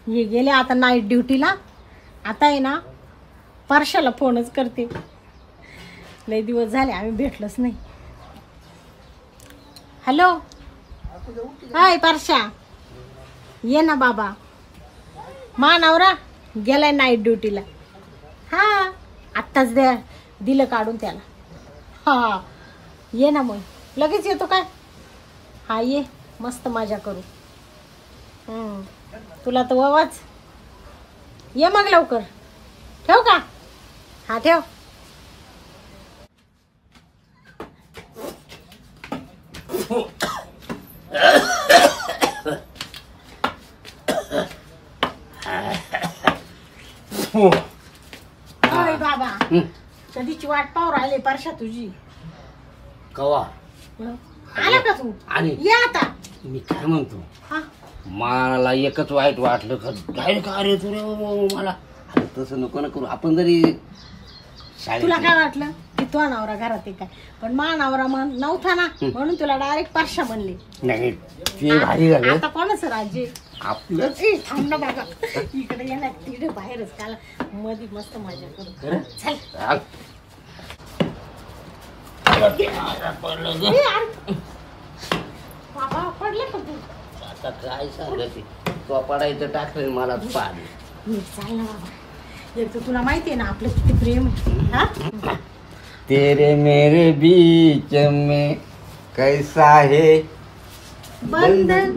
ये गेले आता नाईट ड्युटीला. आता आहे ना परशाला फोनच करते. लय दिवस झाले आम्ही भेटलोच नाही. हॅलो हाय परशा, ये ना बाबा. मा नवरा गेलाय नाईट ड्युटीला. हा आत्ताच दिलं काढून त्याला. हा ये ना मग लगेच येतो काय. हा ये मस्त मजा करू. तुला तर वाच. ये मग लवकर. ठेव का. हा ठेव. होय बाबा कधीची वाट पाहू राहिले परशा तुझी. कवा आला का तू. आणि ये आता. मी काय म्हणतो, हा मला एकच वाईट वाटलं का डायरेक्ट अरे तू रे मला. अरे तसं नको ना करू. आपण जरी तुला काय वाटलं की तो नवरा घरात आहे काय, पण मा नवरा नव्हता ना म्हणून तुला डायरेक्ट परशा म्हणले. नाही ते भारी झालं. आता कोणाचं राज्य आपलं. थांब ना बाबा. इकडे ये ना तिकडे बाहेरच काला मध्ये मस्त मजा करू. चल बाबा पडले का तू. आता काय सांगते तो पडायचं टाकलं मला पाणी. चाल ना बाबा. एक तर तुला माहिती आहे ना आपलं किती प्रेम आहे. तेरे मेरे बीच में कैसा है बंधन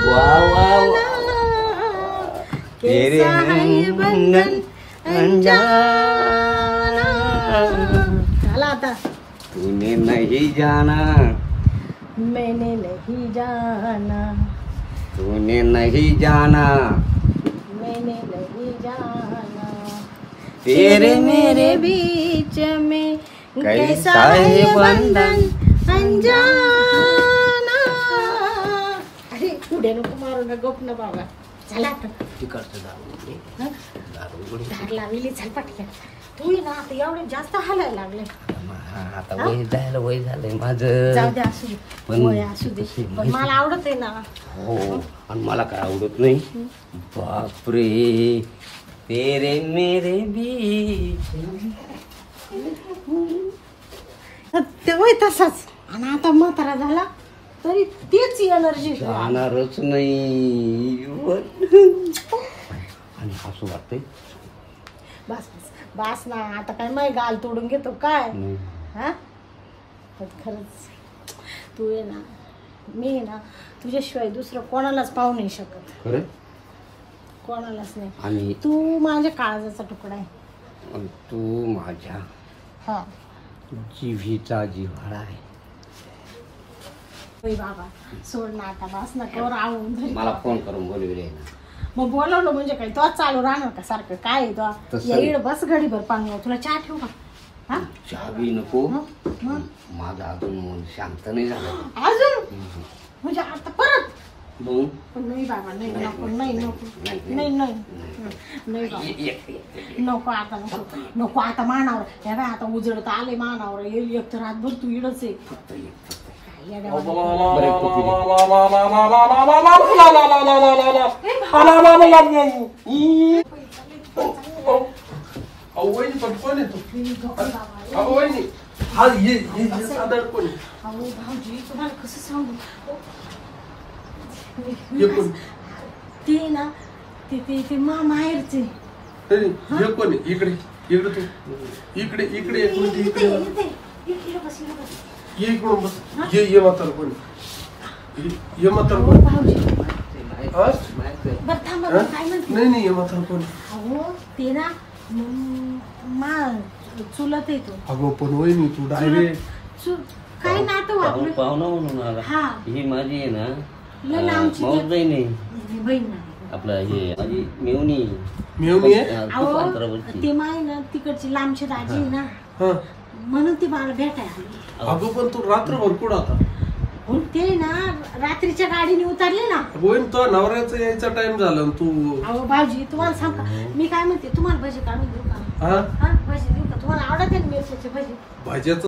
वाह वाह तेरे बंधन अनजाना. चला आता. तूने नहीं जाना मैंने नहीं जाना. तूने नहीं जाना मैंने नहीं जाना. तेरे मेरे बीच में कैसा है बंधन अनजाना. अरे पुढे नको मारू ना. गप ना बाबा. चला आता. तिकडचं दारू झाड लावली. चल पटकन. तू ये ना आता एवढे जास्त हालायला लागले. आता वय झालंय माझं. जाऊ दे असू दे. वय असू दे पण मला आवडत आहे ना. हो आणि मला काय आवडत नाही. बापरे तेरे मेरे बीच. ते वय तसाच. आणि आता म्हातारा झाला तरी तेच एनर्जी. जाणारच नाही. आणि हसू वाटतंय. बस बस बस ना. आता काय मै गाल तोडून घेतो काय. हा पण खरंच तू आहे ना. मी आहे ना तुझ्याशिवाय दुसरं कोणालाच पाहू नाही शकत. खरं कोणालाच नाही. आणि तू माझ्या काळजाचा तुकडा आहे. आणि तू माझ्या हा जिव्हीचा जिव्हाळा आहे. बाबा सोड ना आता. बस ना कवर आवून घरी. मला फोन करून बोलविले ना. मग बोलवलं म्हणजे काय तो चालू राहणार का सारखं काय तो. येईल बस घडीभर पाणी. तुला चहा ठेवू का. हा चहावी नको. माझा अजून मन शांत नाही झालं अजून. म्हणजे आता परत. मग नाही बाबा नाही नको. नाही नको. नाही नाही नाही बाबा नको आता. नको नको आता. मानावर हे बाय आता उजडत आले. मानावर येईल एक तर रातभर तू इडच आहे. भाऊजी तुम्हाला कसं सांगू. ते ना ते माहेरचे. इकडे इकडे तू इकडे इकडे ये इकडून बस. ये म्हातार कोण. ये म्हातार कोण. नाही नाही ये म्हातार कोण. अहो ते ना चुलत येतो. अगो पण वहिनी तू डायरेक्ट काय नातं आपलं. पाहुणा म्हणून आला. हा ही माझी आहे ना बहीण बहीण. आपलं हे माझी मेवणी. मेवणी आहे. अहो ते माय ना तिकडची लांबची दाजी आहे ना म्हणून ती मला भेटायला. अगो पण तू रात्रभर कुठं आता. ते ना रात्रीच्या गाडीने उतरले ना. होईन तो नवऱ्याचा यायचा टाइम झाला तू. अहो भाऊजी तुम्हाला सांग का मी काय म्हणते तुम्हाला भजी काढून देऊ का. हा भजी देऊ का. तुम्हाला आवडत आहे ना मिरच्याची भजी. भाज्याचं